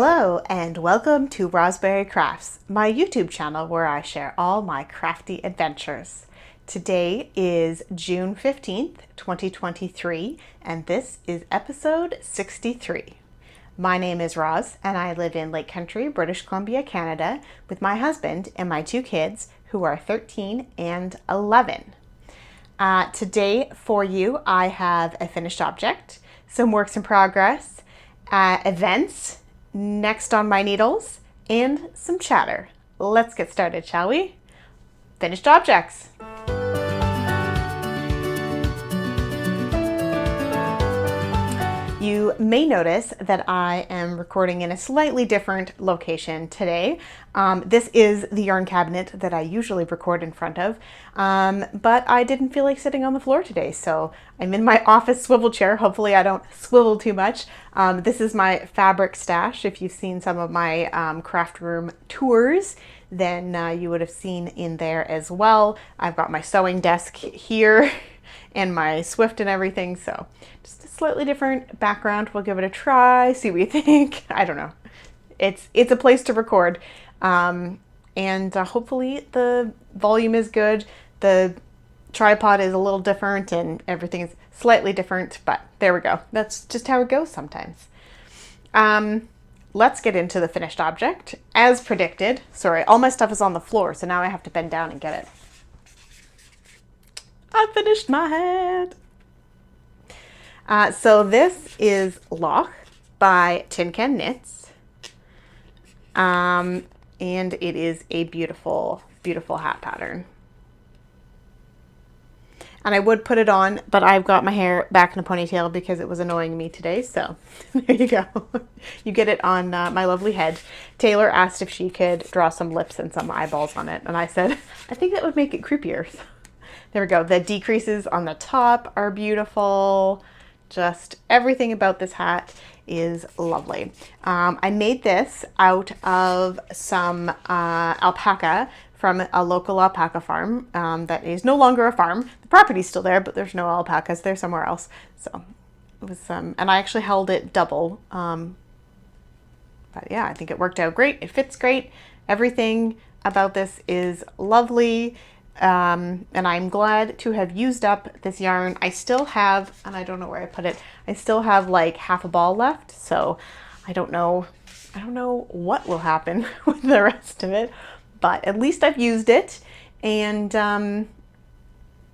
Hello and welcome to Rosberry Crafts, my YouTube channel where I share all my crafty adventures. Today is June 15th, 2023, and this is episode 63. My name is Roz and I live in Lake Country, British Columbia, Canada with my husband and my two kids who are 13 and 11. Today for you I have a finished object, some works in progress, events, next on my needles, and some chatter. Let's get started, shall we? Finished objects. You may notice that I am recording in a slightly different location today. This is the yarn cabinet that I usually record in front of, but I didn't feel like sitting on the floor today, so I'm in my office swivel chair. Hopefully I don't swivel too much. This is my fabric stash. If you've seen some of my craft room tours, then you would have seen in there as well. I've got my sewing desk here and my Swift and everything, so just a slightly different background. We'll give it a try, see what you think. I don't know. It's a place to record, and hopefully the volume is good. The tripod is a little different and everything is slightly different, but there we go. That's just how it goes sometimes. Let's get into the finished object. As predicted, sorry, all my stuff is on the floor, so now I have to bend down and get it. I finished my hat. So this is Loch by Tin Can Knits. And it is a beautiful, beautiful hat pattern. And I would put it on, but I've got my hair back in a ponytail because it was annoying me today. So there you go. You get it on my lovely head. Taylor asked if she could draw some lips and some eyeballs on it. And I said, I think that would make it creepier. So there we go. The decreases on the top are beautiful. Just everything about this hat is lovely. I made this out of some alpaca from a local alpaca farm that is no longer a farm. The property's still there, but there's no alpacas. They're somewhere else. So it was, and I actually held it double. But yeah, I think it worked out great. It fits great. Everything about this is lovely. And I'm glad to have used up this yarn. I still have, and I don't know where I put it, I still have like half a ball left, so I don't know what will happen with the rest of it, but at least I've used it, and I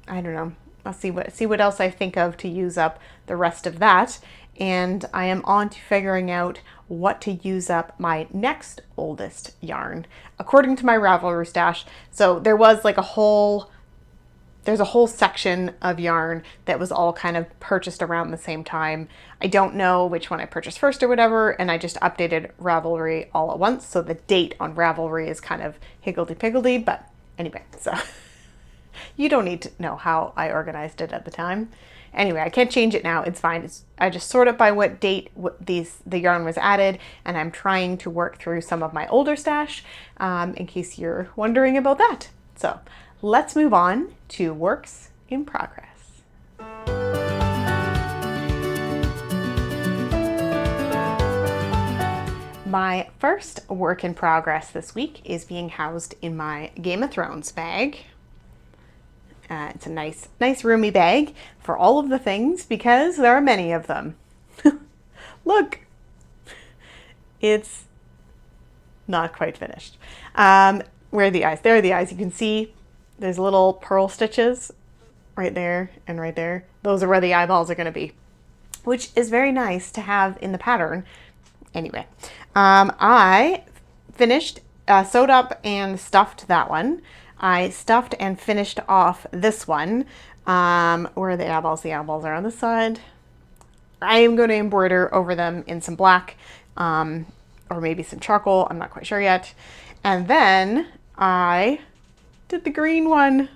don't know, I'll see what else I think of to use up the rest of that. And I am on to figuring out what to use up my next oldest yarn according to my Ravelry stash. So there was like there's a whole section of yarn that was all kind of purchased around the same time. I don't know which one I purchased first or whatever, and I just updated Ravelry all at once. So the date on Ravelry is kind of higgledy-piggledy, but anyway, so you don't need to know how I organized it at the time. Anyway, I can't change it now. It's fine. I just sort it by what date the yarn was added, and I'm trying to work through some of my older stash in case you're wondering about that. So let's move on to works in progress. My first work in progress this week is being housed in my Game of Thrones bag. It's a nice roomy bag for all of the things because there are many of them. Look, it's not quite finished. Where are the eyes? There are the eyes. You can see there's little pearl stitches right there and right there. Those are where the eyeballs are going to be, which is very nice to have in the pattern. Anyway, I finished, sewed up and stuffed that one. I stuffed and finished off this one. Where are the eyeballs? The eyeballs are on the side. I am going to embroider over them in some black, or maybe some charcoal. I'm not quite sure yet. And then I did the green one.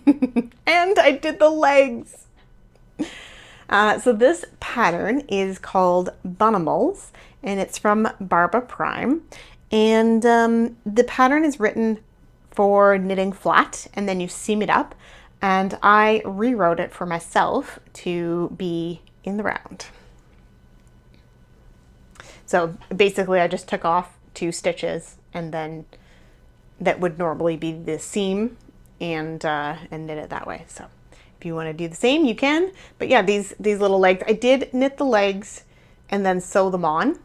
And I did the legs. So this pattern is called Bunimals, and it's from Barba Prime. And the pattern is written for knitting flat, and then you seam it up, and I rewrote it for myself to be in the round. So basically I just took off 2 stitches, and then that would normally be the seam, and knit it that way. So if you want to do the same, you can. But yeah, these little legs, I did knit the legs and then sew them on.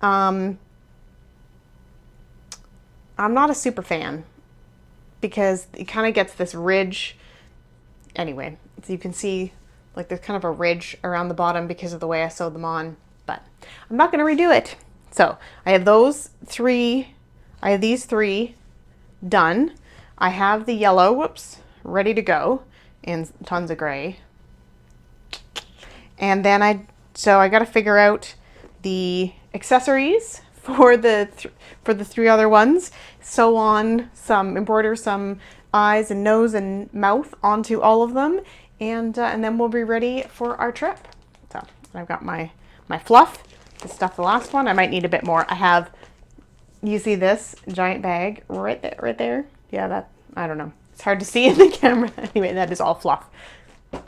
I'm not a super fan because it kind of gets this ridge. Anyway, so you can see like there's kind of a ridge around the bottom because of the way I sewed them on, but I'm not going to redo it. So I have these 3 done. I have the yellow, ready to go, and tons of gray. And then I got to figure out the accessories for the 3 other ones. Sew on embroider some eyes and nose and mouth onto all of them, and then we'll be ready for our trip. So I've got my fluff to stuff the last one. I might need a bit more. You see this giant bag right there? Yeah, I don't know. It's hard to see in the camera. Anyway, that is all fluff.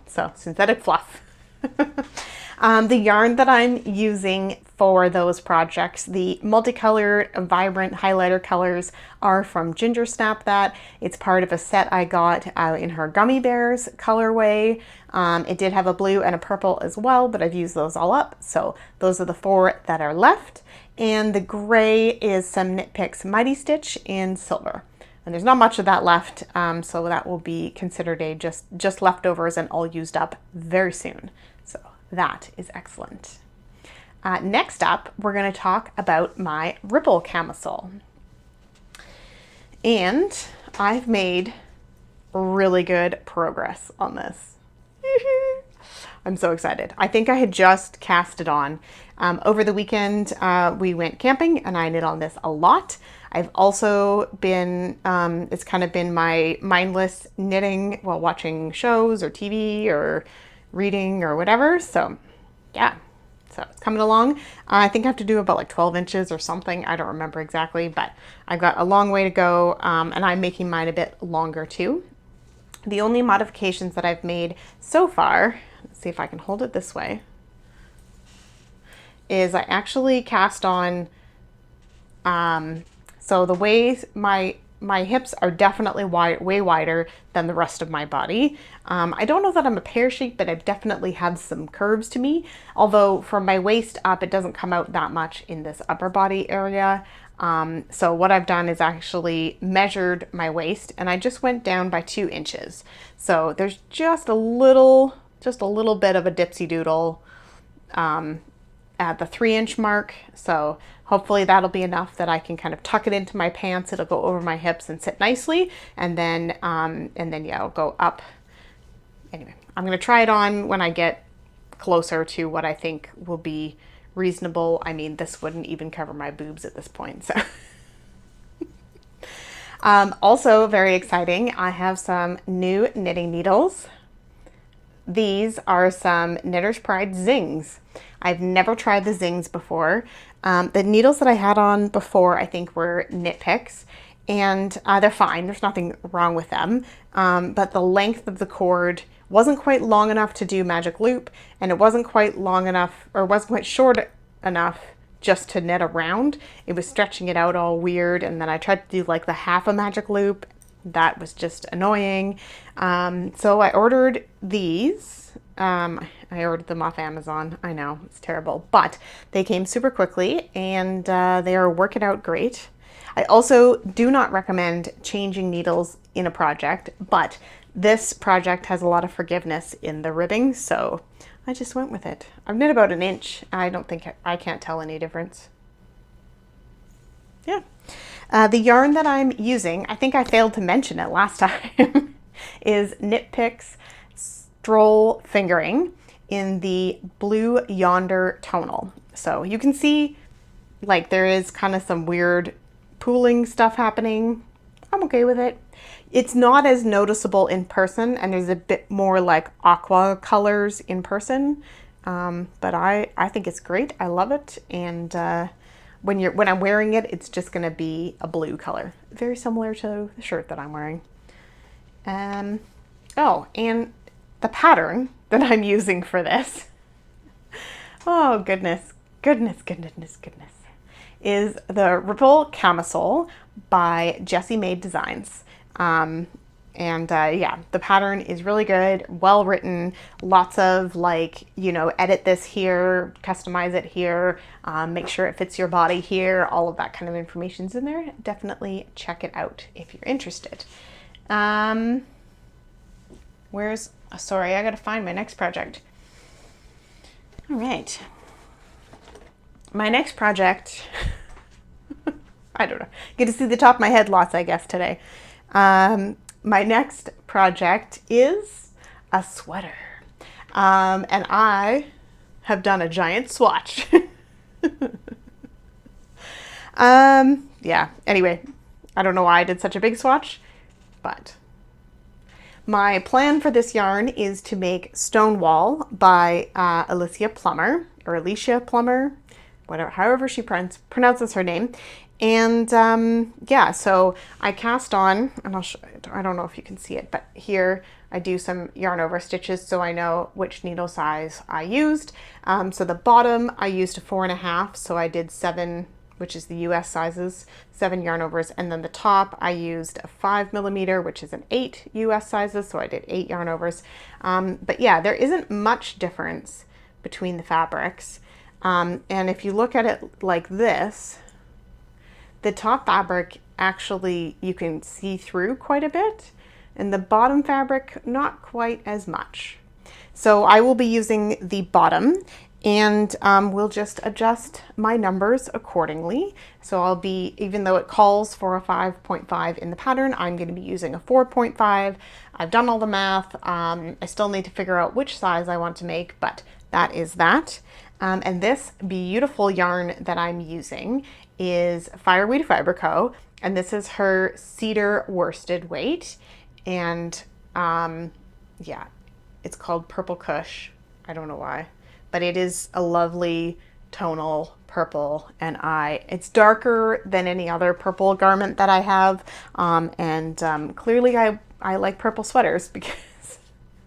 So synthetic fluff. The yarn that I'm using for those projects, the multicolored, vibrant highlighter colors, are from Ginger Snap That. It's part of a set I got in her Gummy Bears colorway. It did have a blue and a purple as well, but I've used those all up. So those are the 4 that are left. And the gray is some Knit Picks Mighty Stitch in silver. And there's not much of that left, so that will be considered just leftovers and all used up very soon. So that is excellent. Next up, we're going to talk about my ripple camisole. And I've made really good progress on this. I'm so excited. I think I had just cast it on. Over the weekend, we went camping and I knit on this a lot. I've also been, it's kind of been my mindless knitting while watching shows or TV or reading or whatever. So yeah, so it's coming along. I think I have to do about like 12 inches or something. I don't remember exactly, but I've got a long way to go, and I'm making mine a bit longer too. The only modifications that I've made so far, let's see if I can hold it this way, is I actually cast on, so the way my hips are definitely way wider than the rest of my body. I don't know that I'm a pear shape, but I definitely have some curves to me. Although from my waist up, it doesn't come out that much in this upper body area. So what I've done is actually measured my waist, and I just went down by 2 inches. So there's just a little bit of a dipsy doodle at the 3-inch mark. So hopefully that'll be enough that I can kind of tuck it into my pants. It'll go over my hips and sit nicely. And then yeah, it'll go up. Anyway, I'm going to try it on when I get closer to what I think will be reasonable. I mean, this wouldn't even cover my boobs at this point. So also very exciting, I have some new knitting needles. These are some Knitter's Pride Zings. I've never tried the Zings before. The needles that I had on before, I think, were Knit Picks, and they're fine. There's nothing wrong with them. But the length of the cord wasn't quite long enough to do magic loop, and it wasn't quite long enough, or wasn't quite short enough just to knit around. It was stretching it out all weird, and then I tried to do like the half a magic loop. That was just annoying. So I ordered these. I ordered them off Amazon. I know, it's terrible, but they came super quickly, and they are working out great. I also do not recommend changing needles in a project, but this project has a lot of forgiveness in the ribbing, so I just went with it. I've knit about 1 inch. I don't think I can't tell any difference. Yeah. The yarn that I'm using, I think I failed to mention it last time, is Knit Picks Stroll Fingering in the Blue Yonder tonal. So you can see like there is kind of some weird pooling stuff happening. I'm okay with it. It's not as noticeable in person, and there's a bit more like aqua colors in person, but I think it's great. I love it, and when I'm wearing it, it's just going to be a blue color, very similar to the shirt that I'm wearing. Oh, and the pattern that I'm using for this. Oh goodness, goodness, is the Ripple Camisole by Jessie Made Designs. Yeah, the pattern is really good, well written, lots of like, edit this here, customize it here, make sure it fits your body here, all of that kind of information's in there. Definitely check it out if you're interested. Sorry, I gotta find my next project. All right. My next project, I don't know, get to see the top of my head lots, I guess, today. My next project is a sweater. And I have done a giant swatch. Yeah, anyway, I don't know why I did such a big swatch, but my plan for this yarn is to make Stonewall by Alicia Plummer, whatever, however she pronounces her name. And yeah, so I cast on, and I don't know if you can see it, but here I do some yarn over stitches so I know which needle size I used. So the bottom I used a 4.5, so I did 7, which is the US sizes, 7 yarn overs, and then the top I used a 5mm, which is an 8 US sizes, so I did 8 yarn overs. But yeah, there isn't much difference between the fabrics. And if you look at it like this, the top fabric actually you can see through quite a bit, and the bottom fabric not quite as much. So I will be using the bottom, and we'll just adjust my numbers accordingly. So I'll be, even though it calls for a 5.5 in the pattern, I'm going to be using a 4.5. I've done all the math. I still need to figure out which size I want to make, but that is that. And this beautiful yarn that I'm using is Fireweed Fiber Co. And this is her cedar worsted weight. And yeah, it's called Purple Kush. I don't know why, but it is a lovely tonal purple, and it's darker than any other purple garment that I have. Clearly I like purple sweaters because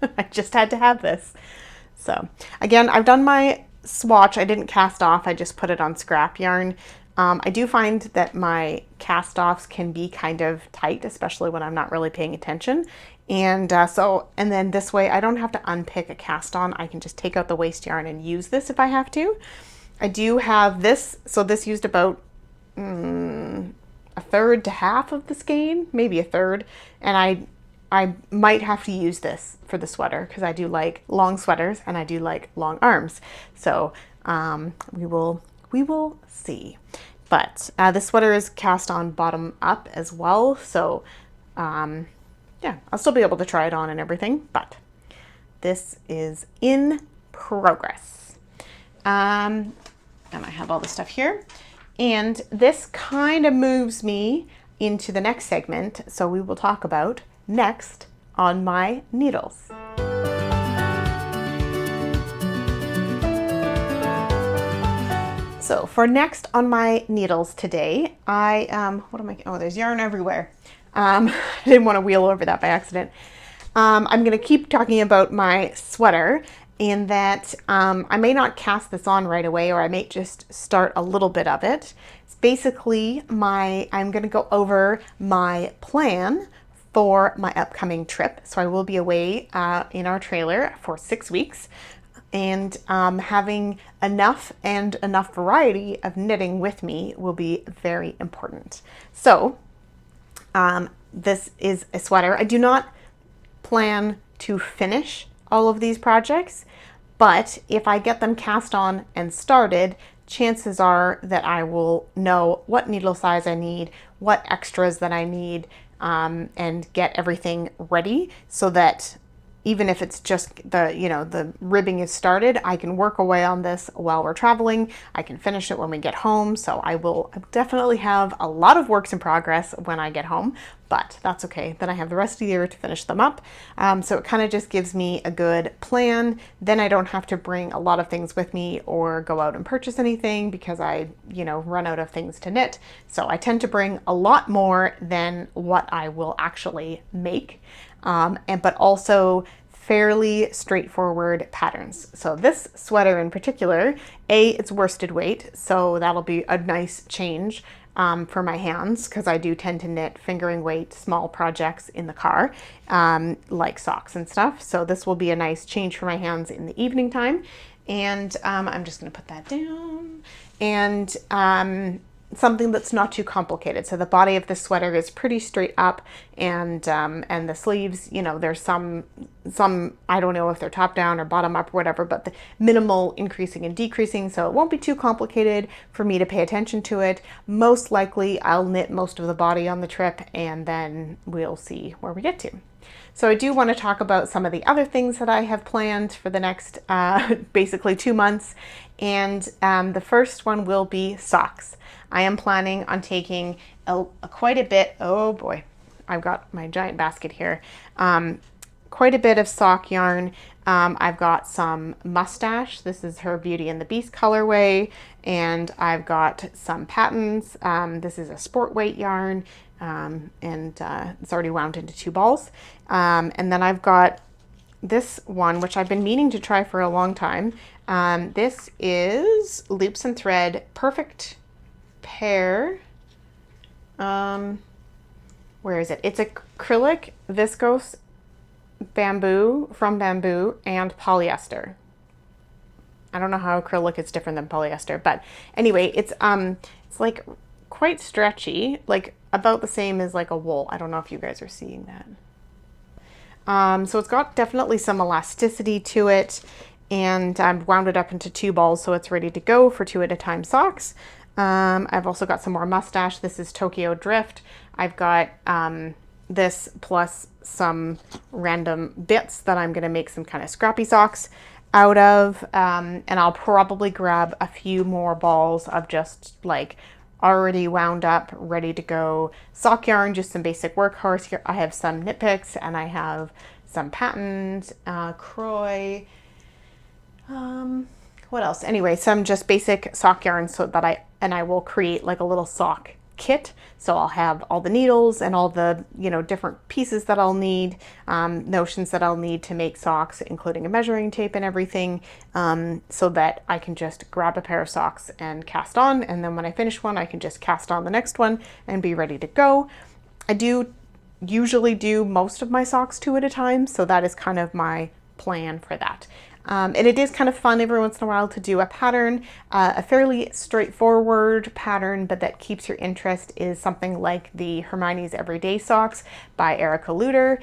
I just had to have this. So again, I've done my swatch. I didn't cast off, I just put it on scrap yarn. I do find that my cast offs can be kind of tight, especially when I'm not really paying attention. And then this way I don't have to unpick a cast on. I can just take out the waste yarn and use this if I have to. I do have this, so this used about a third to half of the skein, maybe a third. And I might have to use this for the sweater because I do like long sweaters and I do like long arms. So we will see. But the sweater is cast on bottom up as well. So yeah, I'll still be able to try it on and everything, but this is in progress. And I have all the stuff here. And this kind of moves me into the next segment. So we will talk about next on my needles. So for next on my needles today, there's yarn everywhere. I didn't want to wheel over that by accident. I'm going to keep talking about my sweater, in that I may not cast this on right away, or I may just start a little bit of it. It's basically I'm going to go over my plan for my upcoming trip. So I will be away in our trailer for 6 weeks, and having enough variety of knitting with me will be very important. So this is a sweater. I do not plan to finish all of these projects, but if I get them cast on and started, chances are that I will know what needle size I need, what extras that I need, and get everything ready so that even if it's just the ribbing is started, I can work away on this while we're traveling. I can finish it when we get home. So I will definitely have a lot of works in progress when I get home, but that's okay. Then I have the rest of the year to finish them up. So it kind of just gives me a good plan. Then I don't have to bring a lot of things with me or go out and purchase anything because I, run out of things to knit. So I tend to bring a lot more than what I will actually make. But also fairly straightforward patterns. So this sweater in particular, it's worsted weight, so that'll be a nice change for my hands, because I do tend to knit fingering weight small projects in the car, like socks and stuff. So this will be a nice change for my hands in the evening time. And I'm just going to put that down. And something that's not too complicated. So the body of the sweater is pretty straight up, and the sleeves, you know, there's some I don't know if they're top down or bottom up or whatever, but the minimal increasing and decreasing, so it won't be too complicated for me to pay attention to it. Most likely I'll knit most of the body on the trip, and then we'll see where we get to. So I do want to talk about some of the other things that I have planned for the next basically 2 months. And the first one will be socks. I am planning on taking quite a bit, oh boy, I've got my giant basket here, quite a bit of sock yarn. I've got some Mustache. This is her Beauty and the Beast colorway. And I've got some patterns. This is a sport weight yarn. And it's already wound into 2 balls. And then I've got this one, which I've been meaning to try for a long time. This is Loops and Thread Perfect Pair. Where is it? It's acrylic, viscose, bamboo, from bamboo, and polyester. I don't know how acrylic is different than polyester, but anyway, it's like quite stretchy, like about the same as like a wool. I don't know if you guys are seeing that. So it's got definitely some elasticity to it, and I've wound it up into 2 balls, so it's ready to go for 2 at a time socks. I've also got some more Mustache. This is Tokyo Drift. I've got this plus some random bits that I'm going to make some kind of scrappy socks out of. And I'll probably grab a few more balls of just like already wound up, ready to go sock yarn, just some basic workhorse. Here I have some knit picks, and I have some patterns, Croy, what else? Anyway, some just basic sock yarn, so that I will create like a little sock kit. So I'll have all the needles and all the, you know, different pieces that I'll need, notions that I'll need to make socks, including a measuring tape and everything, so that I can just grab a pair of socks and cast on. And then when I finish one, I can just cast on the next one and be ready to go. I do usually do most of my socks 2 at a time, so that is kind of my plan for that. And it is kind of fun every once in a while to do a pattern, a fairly straightforward pattern, but that keeps your interest, is something like the Hermione's Everyday Socks by Erica Luder.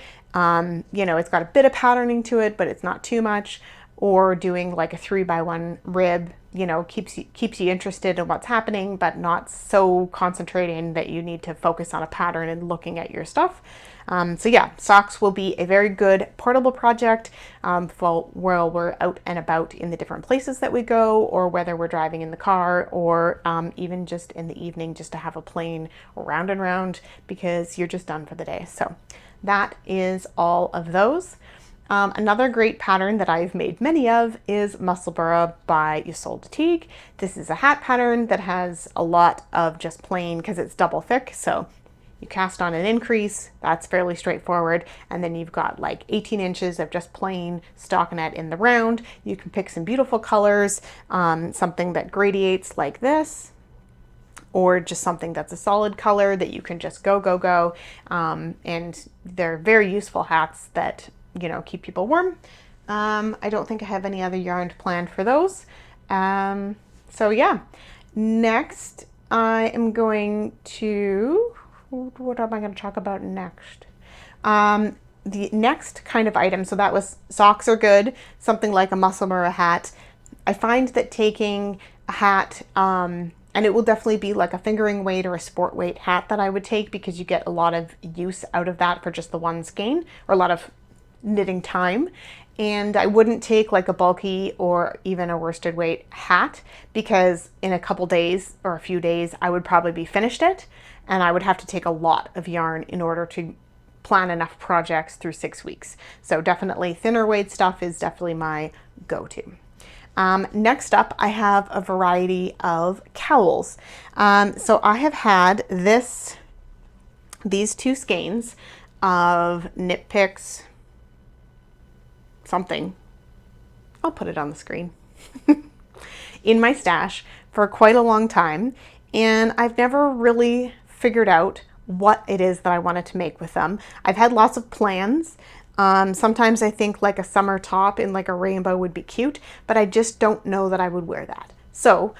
You know, it's got a bit of patterning to it, but it's not too much. Or doing like a 3x1 rib, you know, keeps you interested in what's happening, but not so concentrating that you need to focus on a pattern and looking at your stuff. So yeah, socks will be a very good portable project for while we're out and about in the different places that we go, or whether we're driving in the car, or even just in the evening, just to have a plain round and round, because you're just done for the day. So that is all of those. Another great pattern that I've made many of is Musselburgh by Isolde Teague. This is a hat pattern that has a lot of just plain, because it's double thick, so you cast on an increase, that's fairly straightforward, and then you've got like 18 inches of just plain stockinette in the round. You can pick some beautiful colors, something that gradiates like this, or just something that's a solid color that you can just go. And they're very useful hats that, you know, keep people warm. I don't think I have any other yarn planned for those. So yeah, next I am going to, what am I going to talk about next? The next kind of item, so that was socks are good, something like a Musselburgh hat. I find that taking a hat, and it will definitely be like a fingering weight or a sport weight hat that I would take, because you get a lot of use out of that for just the one skein, or a lot of knitting time. And I wouldn't take like a bulky or even a worsted weight hat, because in a couple days or a few days I would probably be finished it, and I would have to take a lot of yarn in order to plan enough projects through 6 weeks. So definitely thinner weight stuff is definitely my go-to. Next up, I have a variety of cowls. So I have had these 2 skeins of Knit Picks something. I'll put it on the screen. In my stash for quite a long time, and I've never really figured out what it is that I wanted to make with them. I've had lots of plans. Sometimes I think like a summer top in like a rainbow would be cute, but I just don't know that I would wear that. So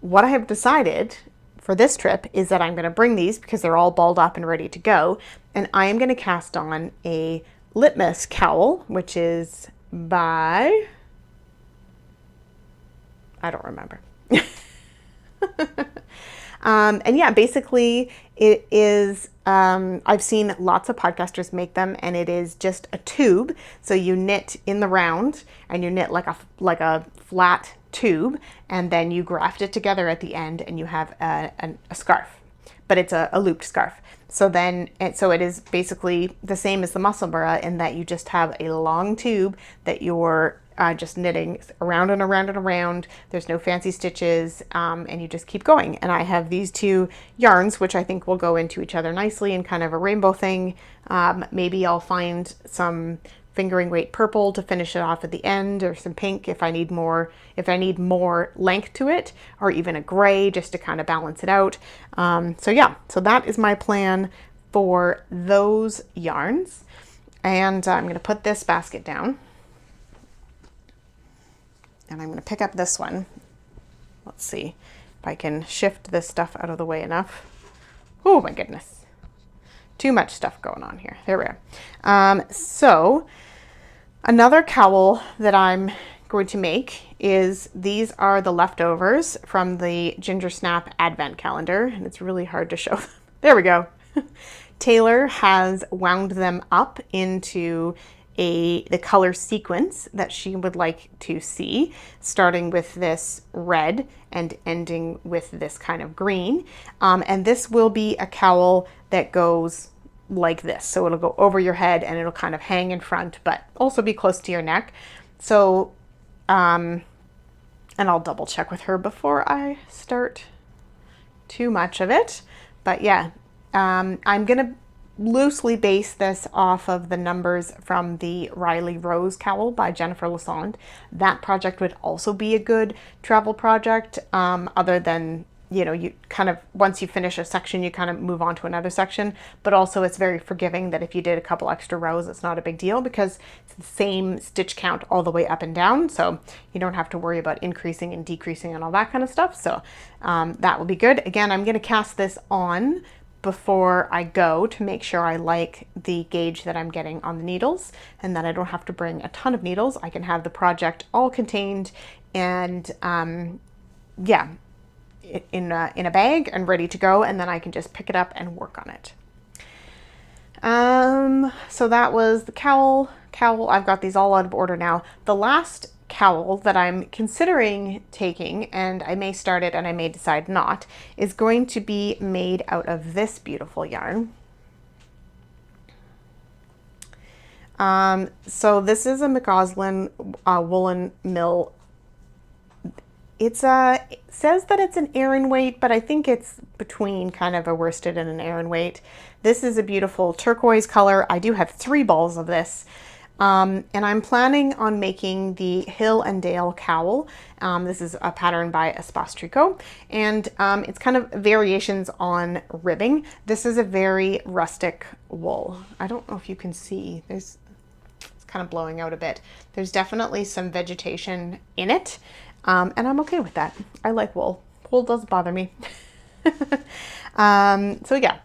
what I have decided for this trip is that I'm going to bring these because they're all balled up and ready to go. And I am going to cast on a litmus cowl, which is by, I don't remember. And yeah, basically it is, I've seen lots of podcasters make them, and it is just a tube. So you knit in the round and you knit like a flat tube, and then you graft it together at the end and you have a scarf, but it's a looped scarf. So then, so it is basically the same as the musselburgh in that you just have a long tube that you're just knitting around and around and around. There's no fancy stitches, and you just keep going. And I have these two yarns, which I think will go into each other nicely in kind of a rainbow thing. Maybe I'll find some fingering weight purple to finish it off at the end, or some pink if I need more length to it, or even a gray just to kind of balance it out. So yeah, so that is my plan for those yarns. And I'm going to put this basket down. And I'm going to pick up this one. Let's see if I can shift this stuff out of the way enough. Oh my goodness. Too much stuff going on here. There we are. So another cowl that I'm going to make is, these are the leftovers from the Ginger Snap Advent Calendar. And it's really hard to show them. There we go. Taylor has wound them up into the color sequence that she would like to see, starting with this red and ending with this kind of green. And this will be a cowl that goes like this. So it'll go over your head and it'll kind of hang in front, but also be close to your neck. So, and I'll double check with her before I start too much of it. But yeah, I'm going to loosely base this off of the numbers from the Riley Rose cowl by Jennifer Lassonde. That project would also be a good travel project, other than, you know, you kind of, once you finish a section, you kind of move on to another section, but also it's very forgiving that if you did a couple extra rows, it's not a big deal because it's the same stitch count all the way up and down. So you don't have to worry about increasing and decreasing and all that kind of stuff. So that will be good. Again, I'm going to cast this on before I go to make sure I like the gauge that I'm getting on the needles, and that I don't have to bring a ton of needles. I can have the project all contained and yeah, in a bag and ready to go, and then I can just pick it up and work on it. So that was the cowl. I've got these all out of order now. The last cowl that I'm considering taking, and I may start it and I may decide not, is going to be made out of this beautiful yarn. So this is a McCausland woolen mill. It says that it's an Aran weight, but I think it's between kind of a worsted and an Aran weight. This is a beautiful turquoise color. I do have 3 balls of this. And I'm planning on making the Hill and Dale cowl. This is a pattern by Espace Tricot, and it's kind of variations on ribbing. This is a very rustic wool. I don't know if you can see, it's kind of blowing out a bit. There's definitely some vegetation in it, and I'm okay with that. I like wool. Wool doesn't bother me. So yeah,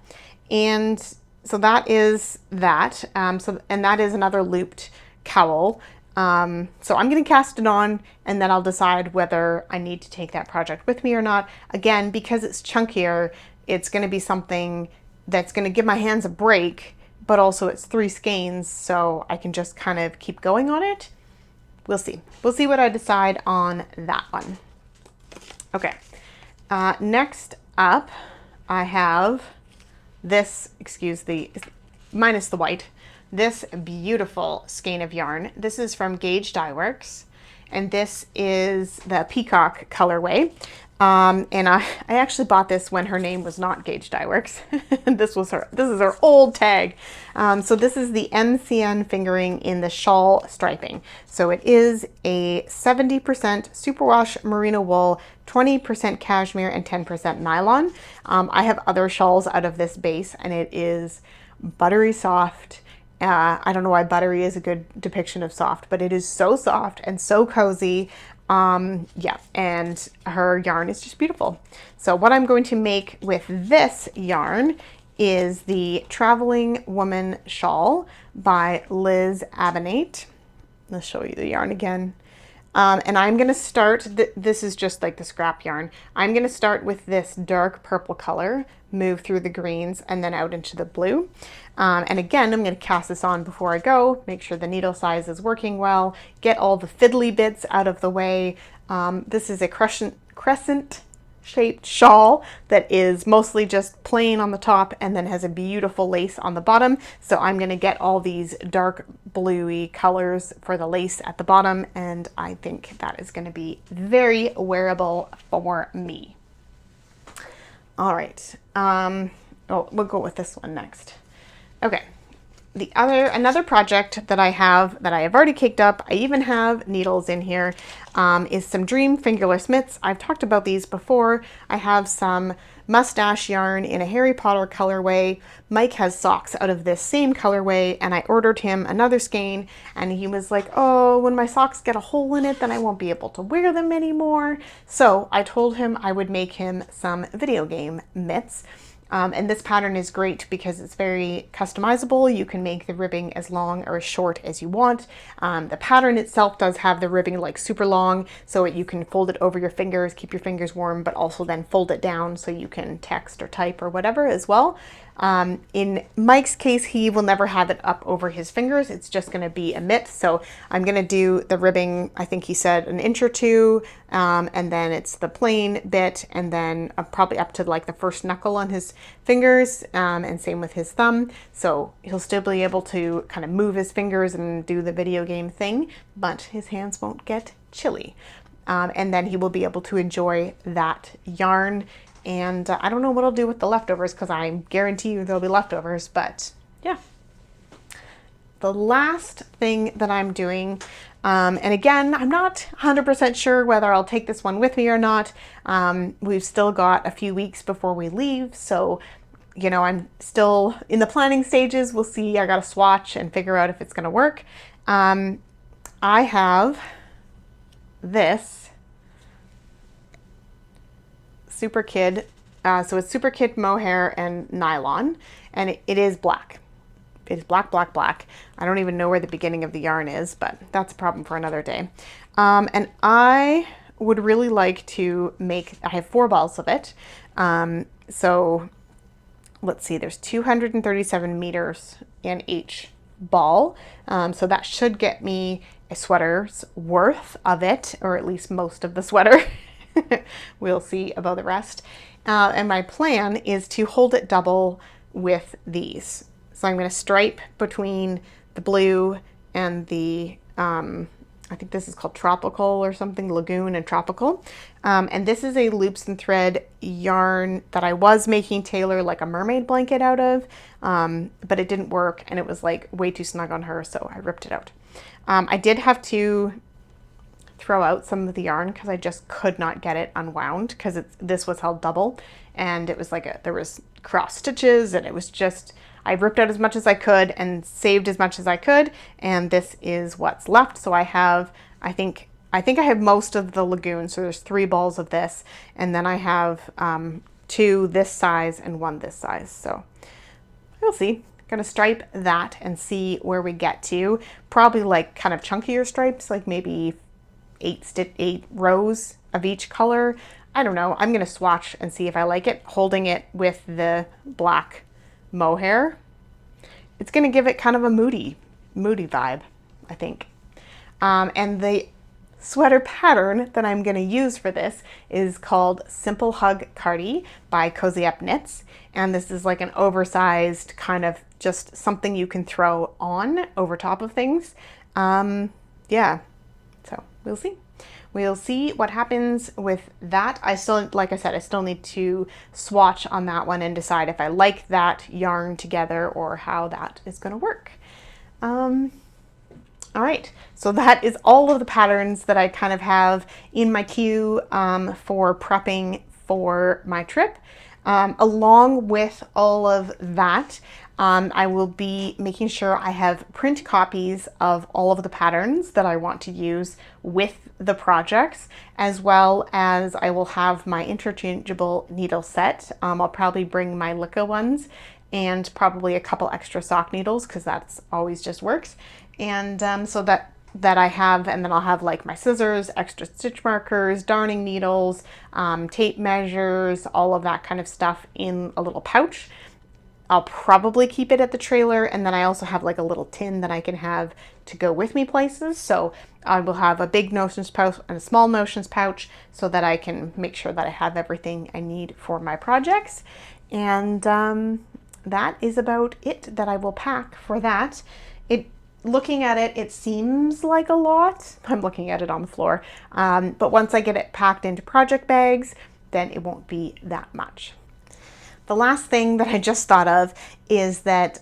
and so that is that. And that is another looped cowl. So I'm going to cast it on, and then I'll decide whether I need to take that project with me or not. Again, because it's chunkier, it's going to be something that's going to give my hands a break, but also it's 3 skeins, so I can just kind of keep going on it. We'll see. We'll see what I decide on that one. Okay. Next up, I have this, minus the white, this beautiful skein of yarn. This is from Gauge Dye Works, and this is the Peacock colorway. And I actually bought this when her name was not Gauge Dye Works. This is her old tag. So this is the MCN fingering in the shawl striping. So it is a 70% superwash merino wool, 20% cashmere, and 10% nylon. I have other shawls out of this base, and it is buttery soft. I don't know why buttery is a good depiction of soft, but it is so soft and so cozy. Yeah, and her yarn is just beautiful. So what I'm going to make with this yarn is the Traveling Woman Shawl by Liz Abinate. Let's show you the yarn again. And I'm going to start, this is just like the scrap yarn. I'm going to start with this dark purple color, move through the greens, and then out into the blue. And again, I'm going to cast this on before I go, make sure the needle size is working well, get all the fiddly bits out of the way. This is a crescent shaped shawl that is mostly just plain on the top and then has a beautiful lace on the bottom. So I'm going to get all these dark bluey colors for the lace at the bottom, and I think that is going to be very wearable for me. All right. We'll go with this one next. Okay. Another project that I have already caked up, I even have needles in here, is some Dream fingerless mitts. I've talked about these before. I have some mustache yarn in a Harry Potter colorway. Mike has socks out of this same colorway, and I ordered him another skein, and he was like, oh, when my socks get a hole in it, then I won't be able to wear them anymore. So I told him I would make him some video game mitts. And this pattern is great because it's very customizable. You can make the ribbing as long or as short as you want. The pattern itself does have the ribbing like super long, so you can fold it over your fingers, keep your fingers warm, but also then fold it down so you can text or type or whatever as well. In Mike's case, he will never have it up over his fingers. It's just going to be a mitt. So I'm going to do the ribbing, I think he said an inch or two, and then it's the plain bit, and then probably up to like the first knuckle on his fingers, and same with his thumb. So he'll still be able to kind of move his fingers and do the video game thing, but his hands won't get chilly. And then he will be able to enjoy that yarn. And I don't know what I'll do with the leftovers, because I guarantee you there'll be leftovers, but yeah. The last thing that I'm doing, and again, I'm not 100% sure whether I'll take this one with me or not. We've still got a few weeks before we leave, so you know, I'm still in the planning stages. We'll see. I got to swatch and figure out if it's going to work. I have this Super Kid, so it's Super Kid mohair and nylon, and it is black. It is black, black, black. I don't even know where the beginning of the yarn is, but that's a problem for another day. And I would really like to make, I have 4 balls of it. So let's see, there's 237 meters in each ball. So that should get me a sweater's worth of it, or at least most of the sweater. We'll see about the rest. And my plan is to hold it double with these. So I'm going to stripe between the blue and the, I think this is called Tropical or something, Lagoon and Tropical. And this is a loops and thread yarn that I was making Taylor like a mermaid blanket out of, but it didn't work, and it was like way too snug on her, so I ripped it out. I did have to throw out some of the yarn because I just could not get it unwound, because this was held double, and it was like there was cross stitches, and it was just, I ripped out as much as I could and saved as much as I could, and this is what's left. So I have, I think I have most of the Lagoon, so there's 3 balls of this, and then I have 2 this size and 1 this size. So we'll see. Gonna stripe that and see where we get to. Probably like kind of chunkier stripes, like maybe 8 rows of each color. I don't know. I'm gonna swatch and see if I like it, holding it with the black mohair. It's gonna give it kind of a moody vibe, I think. And the sweater pattern that I'm gonna use for this is called Simple Hug Cardi by Cozy Up Knits. And this is like an oversized kind of just something you can throw on over top of things. Yeah, so we'll see. we'll see what happens with that. I still, like I said, I still need to swatch on that one and decide if I like that yarn together or how that is going to work. All right, so that is all of the patterns that I kind of have in my queue for prepping for my trip. Along with all of that, I will be making sure I have print copies of all of the patterns that I want to use with the projects, as well as I will have my interchangeable needle set. I'll probably bring my Licca ones and probably a couple extra sock needles because that's always just works. And so that I have, and then I'll have like my scissors, extra stitch markers, darning needles, tape measures, all of that kind of stuff in a little pouch. I'll probably keep it at the trailer, and then I also have like a little tin that I can have to go with me places. So I will have a big notions pouch and a small notions pouch so that I can make sure that I have everything I need for my projects. And that is about it that I will pack for that. Looking at it, it seems like a lot. I'm looking at it on the floor. But once I get it packed into project bags, then it won't be that much. The last thing that I just thought of is that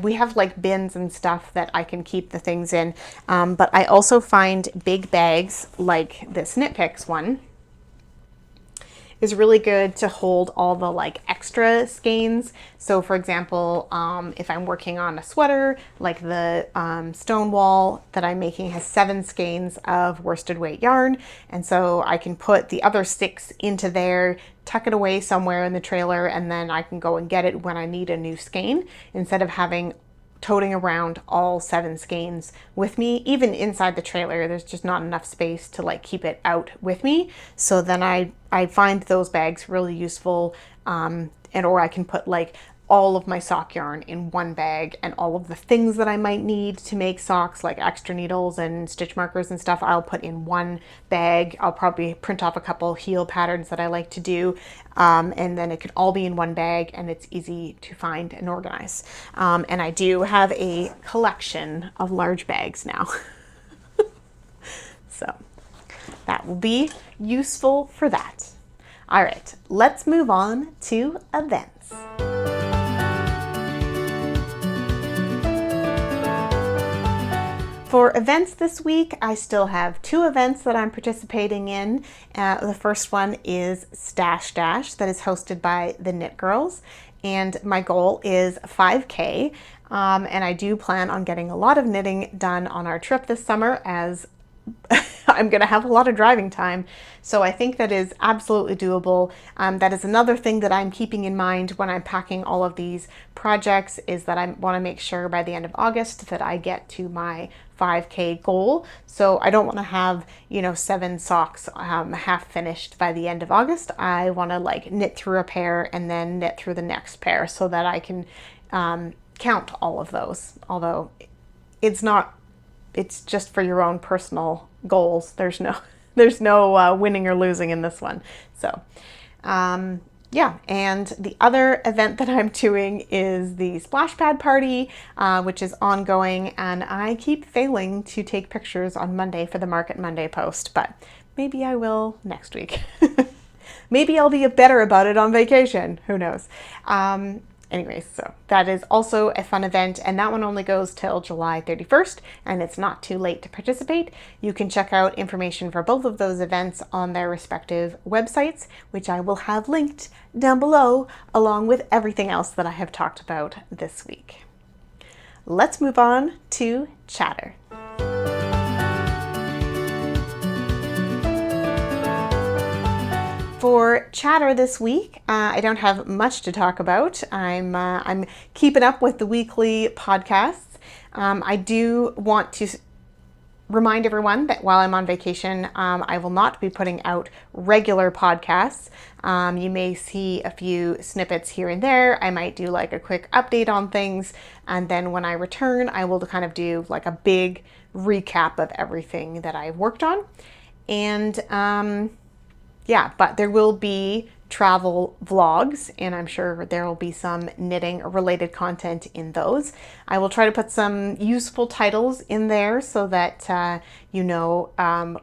we have like bins and stuff that I can keep the things in. But I also find big bags like this Knit Picks one is really good to hold all the like extra skeins. So for example, if I'm working on a sweater, like the Stonewall that I'm making has 7 skeins of worsted weight yarn. And so I can put the other 6 into there, tuck it away somewhere in the trailer, and then I can go and get it when I need a new skein instead of toting around all 7 skeins with me. Even inside the trailer, there's just not enough space to like keep it out with me. So then I find those bags really useful, or I can put like all of my sock yarn in one bag, and all of the things that I might need to make socks, like extra needles and stitch markers and stuff, I'll put in one bag. I'll probably print off a couple heel patterns that I like to do, and then it can all be in one bag, and it's easy to find and organize. And I do have a collection of large bags now. So that will be useful for that. All right, let's move on to events. For events this week, I still have 2 events that I'm participating in. The first one is Stash Dash, that is hosted by the Knit Girls, and my goal is 5K. And I do plan on getting a lot of knitting done on our trip this summer, as I'm going to have a lot of driving time. So I think that is absolutely doable. That is another thing that I'm keeping in mind when I'm packing all of these projects, is that I want to make sure by the end of August that I get to my 5K goal. So I don't want to have, 7 socks half finished by the end of August. I want to like knit through a pair and then knit through the next pair so that I can count all of those. Although it's just for your own personal goals. There's no winning or losing in this one. So yeah, and the other event that I'm doing is the splash pad party, which is ongoing, and I keep failing to take pictures on Monday for the Market Monday post, but maybe I will next week. Maybe I'll be better about it on vacation. Who knows? Anyways, so that is also a fun event, and that one only goes till July 31st, and it's not too late to participate. You can check out information for both of those events on their respective websites, which I will have linked down below, along with everything else that I have talked about this week. Let's move on to chatter. For chatter this week, I don't have much to talk about. I'm keeping up with the weekly podcasts. I do want to remind everyone that while I'm on vacation, I will not be putting out regular podcasts. You may see a few snippets here and there. I might do like a quick update on things, and then when I return, I will kind of do like a big recap of everything that I've worked on. And yeah, but there will be travel vlogs, and I'm sure there will be some knitting related content in those. I will try to put some useful titles in there so that you know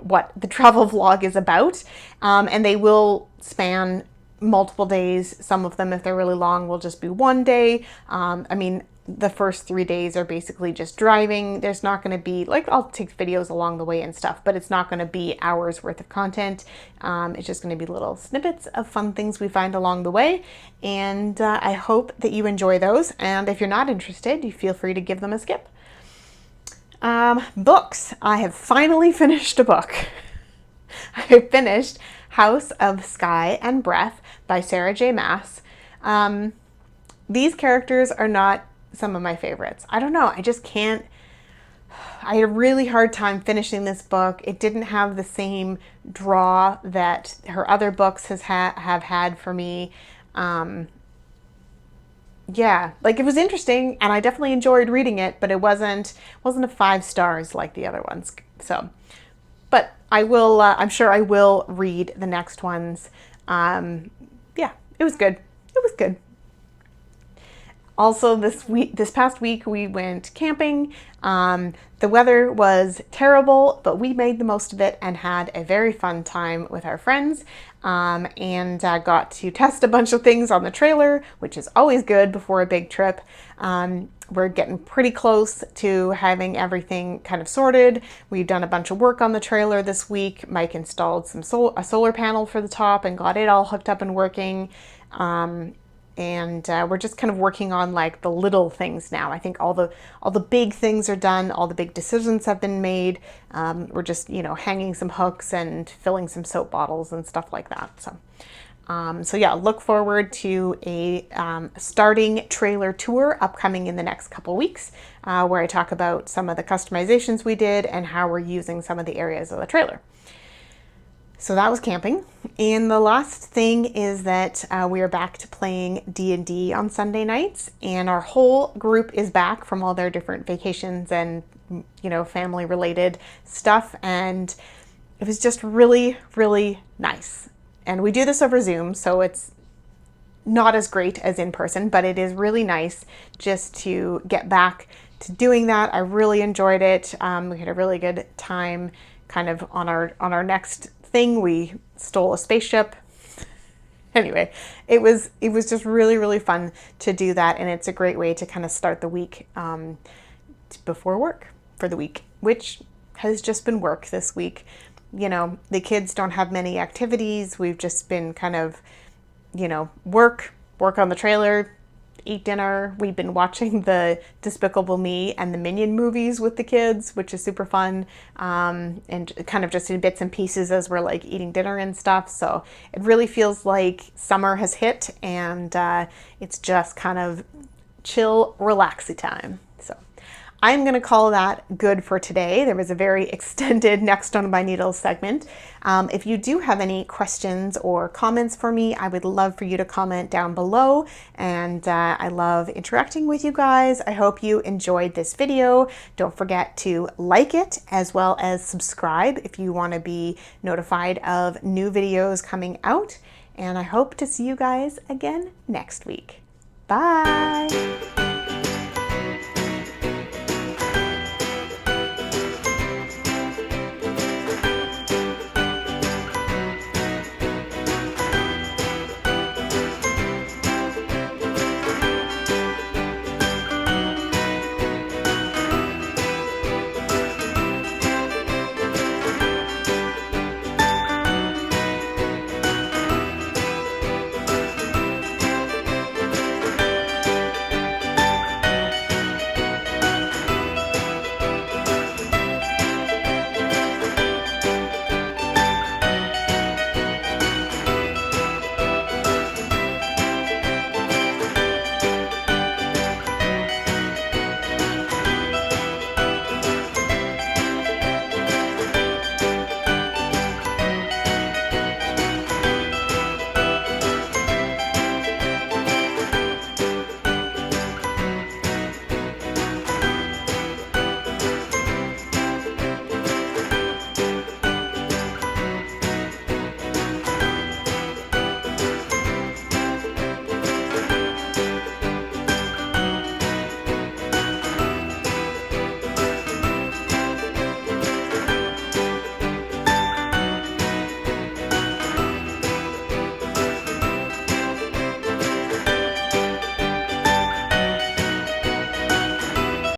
what the travel vlog is about, and they will span multiple days. Some of them, if they're really long, will just be one day. I mean, the first 3 days are basically just driving. There's not going to be, like, I'll take videos along the way and stuff, but it's not going to be hours worth of content. It's just going to be little snippets of fun things we find along the way. And I hope that you enjoy those. And if you're not interested, you feel free to give them a skip. Books. I have finally finished a book. I finished House of Sky and Breath by Sarah J. Maas. These characters are not some of my favorites. I don't know. I just can't. I had a really hard time finishing this book. It didn't have the same draw that her other books have had for me. Yeah, like, it was interesting and I definitely enjoyed reading it, but it wasn't a 5 stars like the other ones. So, but I will, I'm sure I will read the next ones. Yeah, it was good. It was good. Also, this past week, we went camping. The weather was terrible, but we made the most of it and had a very fun time with our friends, and got to test a bunch of things on the trailer, which is always good before a big trip. We're getting pretty close to having everything kind of sorted. We've done a bunch of work on the trailer this week. Mike installed a solar panel for the top and got it all hooked up and working. And we're just kind of working on, like, the little things now. I think all the big things are done. All the big decisions have been made. We're just, you know, hanging some hooks and filling some soap bottles and stuff like that. So yeah, look forward to a starting trailer tour upcoming in the next couple weeks, where I talk about some of the customizations we did and how we're using some of the areas of the trailer. So that was camping. And the last thing is that we are back to playing D&D on Sunday nights, and our whole group is back from all their different vacations and, you know, family related stuff. And it was just really, really nice. And we do this over Zoom, so it's not as great as in person, but it is really nice just to get back to doing that. I really enjoyed it. We had a really good time kind of on our next thing. We stole a spaceship. Anyway, it was just really, really fun to do that, and it's a great way to kind of start the week before work for the week, which has just been work this week. You know, the kids don't have many activities. We've just been kind of, you know, work on the trailer, eat dinner. We've been watching the Despicable Me and the Minion movies with the kids, which is super fun, and kind of just in bits and pieces as we're, like, eating dinner and stuff. So it really feels like summer has hit, and it's just kind of chill, relaxy time. So I'm going to call that good for today. There was a very extended Next on My Needles segment. If you do have any questions or comments for me, I would love for you to comment down below. And I love interacting with you guys. I hope you enjoyed this video. Don't forget to like it as well as subscribe if you want to be notified of new videos coming out. And I hope to see you guys again next week. Bye.